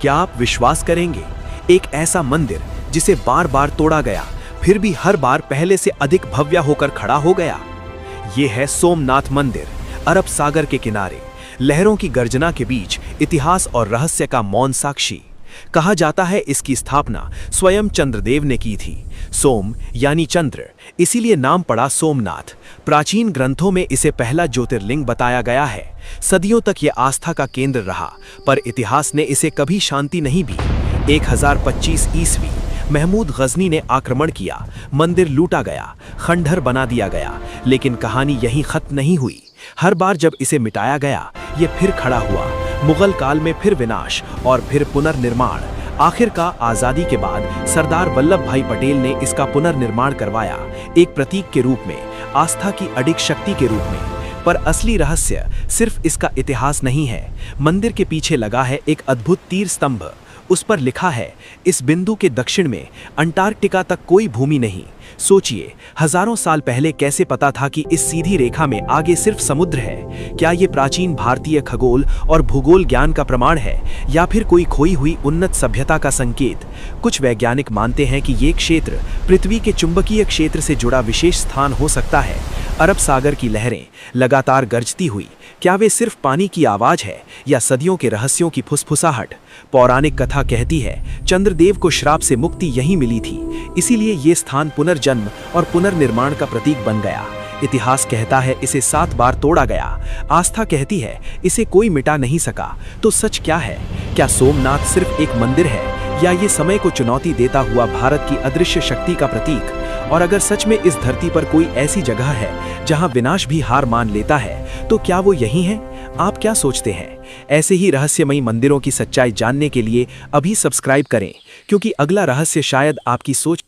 क्या आप विश्वास करेंगे, एक ऐसा मंदिर जिसे बार बार तोड़ा गया फिर भी हर बार पहले से अधिक भव्य होकर खड़ा हो गया। ये है सोमनाथ मंदिर, अरब सागर के किनारे, लहरों की गर्जना के बीच इतिहास और रहस्य का मौन साक्षी। कहा जाता है इसकी स्थापना स्वयं चंद्रदेव ने की थी। सोम यानी चंद्र, इसीलिए नाम पड़ा सोमनाथ। प्राचीन ग्रंथों में इसे पहला ज्योतिर्लिंग बताया गया है। सदियों तक यह आस्था का केंद्र रहा, पर इतिहास ने इसे कभी शांति नहीं दी। 1025 ईस्वी महमूद गजनी ने आक्रमण किया, मंदिर लूटा गया, खंडहर बना दिया गया। लेकिन कहानी यहीं खत्म नहीं हुई। हर बार जब इसे मिटाया गया, ये फिर खड़ा हुआ। मुगल काल में फिर विनाश और फिर पुनर्निर्माण। आखिरकार आजादी के बाद सरदार वल्लभ भाई पटेल ने इसका पुनर्निर्माण करवाया, एक प्रतीक के रूप में, आस्था की अडिग शक्ति के रूप में। पर असली रहस्य सिर्फ इसका इतिहास नहीं है। मंदिर के पीछे लगा है एक अद्भुत तीर स्तंभ। उस पर लिखा है, इस बिंदु के दक्षिण में अंटार्कटिका तक कोई भूमि नहीं। सोचिए, हजारों साल पहले कैसे पता था कि इस सीधी रेखा में आगे सिर्फ समुद्र है? क्या ये प्राचीन भारतीय खगोल और भूगोल ज्ञान का प्रमाण है, या फिर कोई खोई हुई उन्नत सभ्यता का संकेत? कुछ वैज्ञानिक मानते हैं कि ये क्षेत्र पृथ्वी के चुंबकीय क्षेत्र से जुड़ा विशेष स्थान हो सकता है। अरब सागर की लहरें लगातार गरजती हुई, क्या वे सिर्फ पानी की आवाज है या सदियों के रहस्यों की फुसफुसाहट? पौराणिक कथा कहती है चंद्रदेव को श्राप से मुक्ति यहीं मिली थी, इसीलिए ये स्थान पुनर्जन्म और पुनर्निर्माण का प्रतीक बन गया। इतिहास कहता है इसे 7 बार तोड़ा गया। आस्था कहती है इसे कोई मिटा नहीं सका। तो सच क्या है? क्या सोमनाथ सिर्फ एक मंदिर है, या ये समय को चुनौती देता हुआ भारत की अदृश्य शक्ति का प्रतीक? और अगर सच में इस धरती पर कोई ऐसी जगह है जहां विनाश भी हार मान लेता है, तो क्या वो यही है? आप क्या सोचते हैं? ऐसे ही रहस्यमयी मंदिरों की सच्चाई जानने के लिए अभी सब्सक्राइब करें, क्योंकि अगला रहस्य शायद आपकी सोच